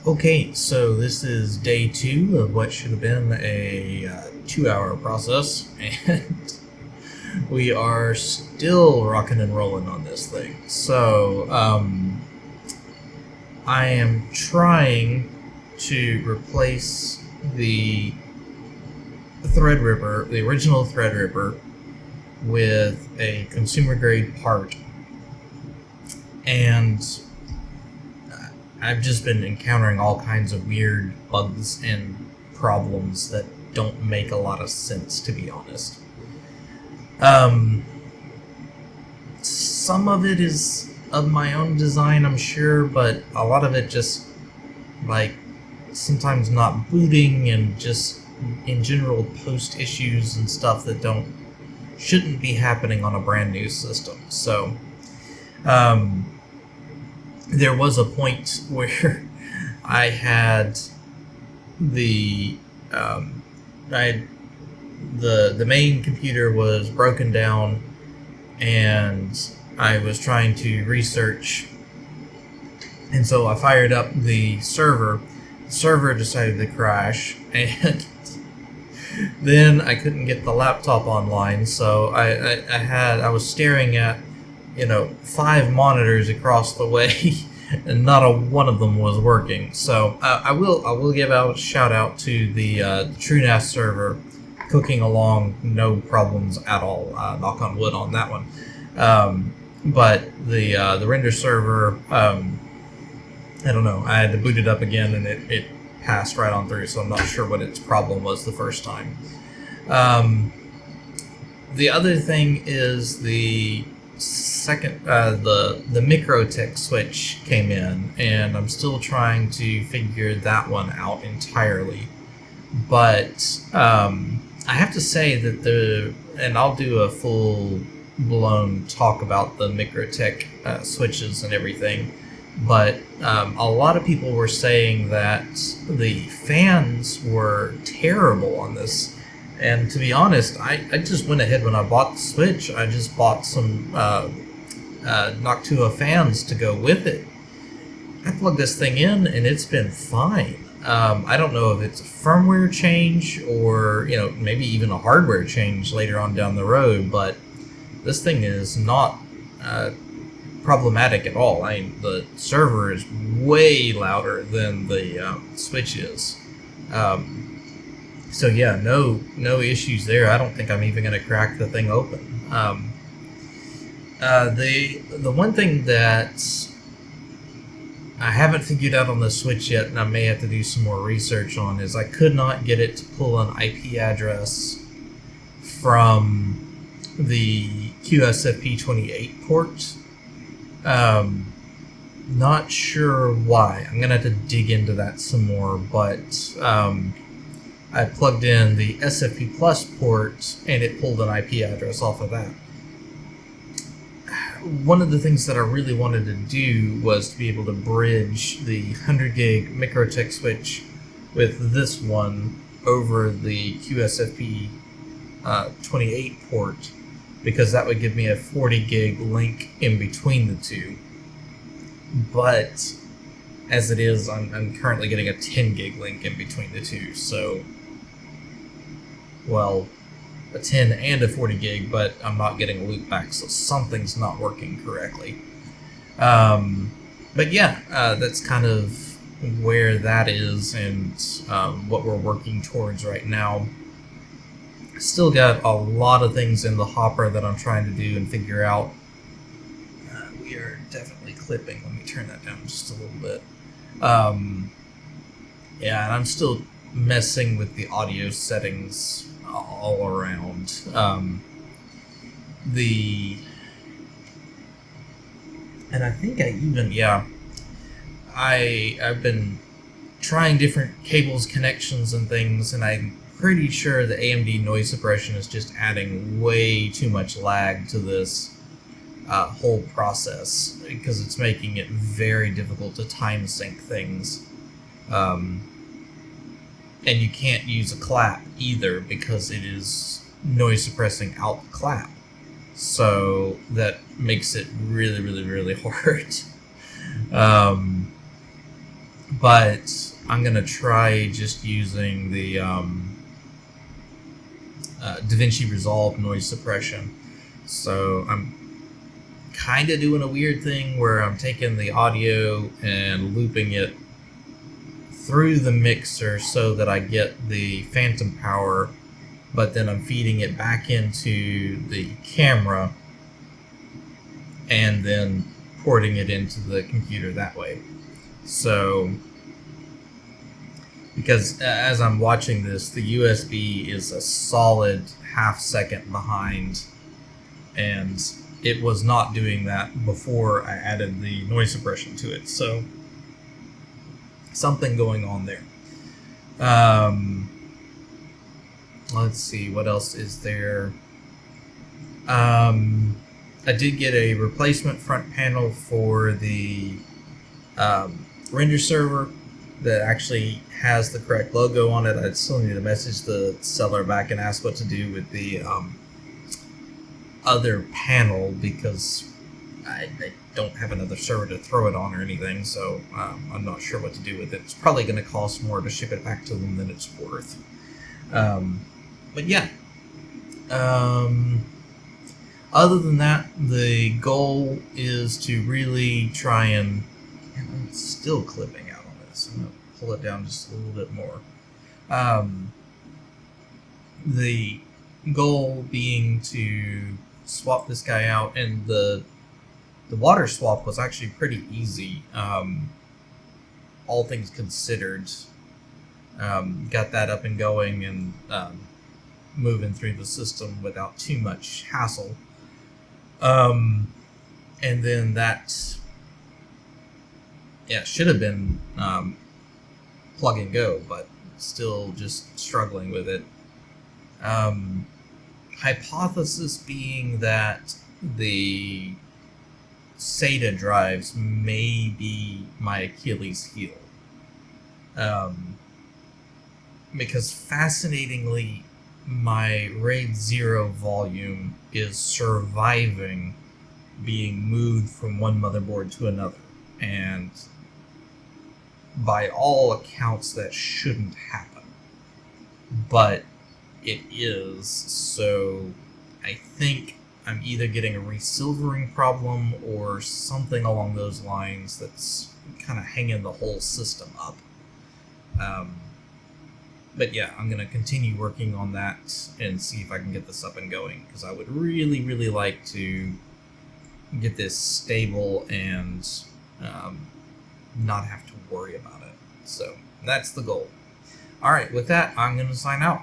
Okay, so this is day 2 of what should have been a 2-hour process, and we are still rocking and rolling on this thing. So, I am trying to replace the Threadripper, the original Threadripper, with a consumer grade part, and I've just been encountering all kinds of weird bugs and problems that don't make a lot of sense, to be honest. Some of it is of my own design, I'm sure, but a lot of it just, like, sometimes not booting and just, in general, post issues and stuff that shouldn't be happening on a brand new system. So, there was a point where I had the main computer was broken down, and I was trying to research, and so I fired up the server. The server decided to crash, and then I couldn't get the laptop online, so I was staring at 5 monitors across the way, and not a one of them was working. So I will give out a shout out to the TrueNAS server, cooking along, no problems at all. Knock on wood on that one. But the render server, I don't know. I had to boot it up again, and it passed right on through. So I'm not sure what its problem was the first time. The other thing is the second, the MikroTik switch came in, and I'm still trying to figure that one out entirely. But I have to say that and I'll do a full-blown talk about the MikroTik switches and everything, but a lot of people were saying that the fans were terrible on this. And to be honest, I just went ahead when I bought the Switch. I just bought some Noctua fans to go with it. I plugged this thing in, and it's been fine. I don't know if it's a firmware change or maybe even a hardware change later on down the road, but this thing is not problematic at all. I mean, the server is way louder than the Switch is. So yeah, no issues there. I don't think I'm even going to crack the thing open. The one thing that I haven't figured out on the Switch yet, and I may have to do some more research on, is I could not get it to pull an IP address from the QSFP28 port. Not sure why. I'm going to have to dig into that some more, but I plugged in the SFP Plus port, and it pulled an IP address off of that. One of the things that I really wanted to do was to be able to bridge the 100 gig MikroTik switch with this one over the QSFP 28 port, because that would give me a 40 gig link in between the two. But as it is, I'm currently getting a 10 gig link in between the two, so, well, a 10 and a 40 gig, but I'm not getting a loop back, so something's not working correctly. But yeah, that's kind of where that is, and what we're working towards right now. Still got a lot of things in the hopper that I'm trying to do and figure out. We are definitely clipping. Let me turn that down just a little bit. Yeah, and I'm still messing with the audio settings all around. And I think I've been trying different cables, connections, and things, and I'm pretty sure the AMD noise suppression is just adding way too much lag to this whole process, because it's making it very difficult to time sync things. And you can't use a clap either, because it is noise suppressing out the clap. So that makes it really, really, really hard. but I'm gonna try just using the DaVinci Resolve noise suppression. So I'm kind of doing a weird thing where I'm taking the audio and looping it through the mixer so that I get the phantom power, but then I'm feeding it back into the camera and then porting it into the computer that way. So, because as I'm watching this, the USB is a solid half second behind, and it was not doing that before I added the noise suppression to it. So, something going on there. Let's see, what else is there? I did get a replacement front panel for the render server that actually has the correct logo on it. I still need to message the seller back and ask what to do with the other panel, because I don't have another server to throw it on or anything, so I'm not sure what to do with it. It's probably going to cost more to ship it back to them than it's worth. But yeah. Other than that, the goal is to really try and I'm still clipping out on this. I'm going to pull it down just a little bit more. The goal being to swap this guy out, and the water swap was actually pretty easy, all things considered. Got that up and going and moving through the system without too much hassle. And then that, should have been plug and go, but still just struggling with it. Hypothesis being that the SATA drives may be my Achilles heel. Because fascinatingly, my RAID 0 volume is surviving being moved from one motherboard to another, and by all accounts that shouldn't happen, but it is. So I think I'm either getting a resilvering problem or something along those lines that's kind of hanging the whole system up. But yeah, I'm going to continue working on that and see if I can get this up and going, because I would really, really like to get this stable and not have to worry about it. So that's the goal. All right, with that, I'm going to sign out.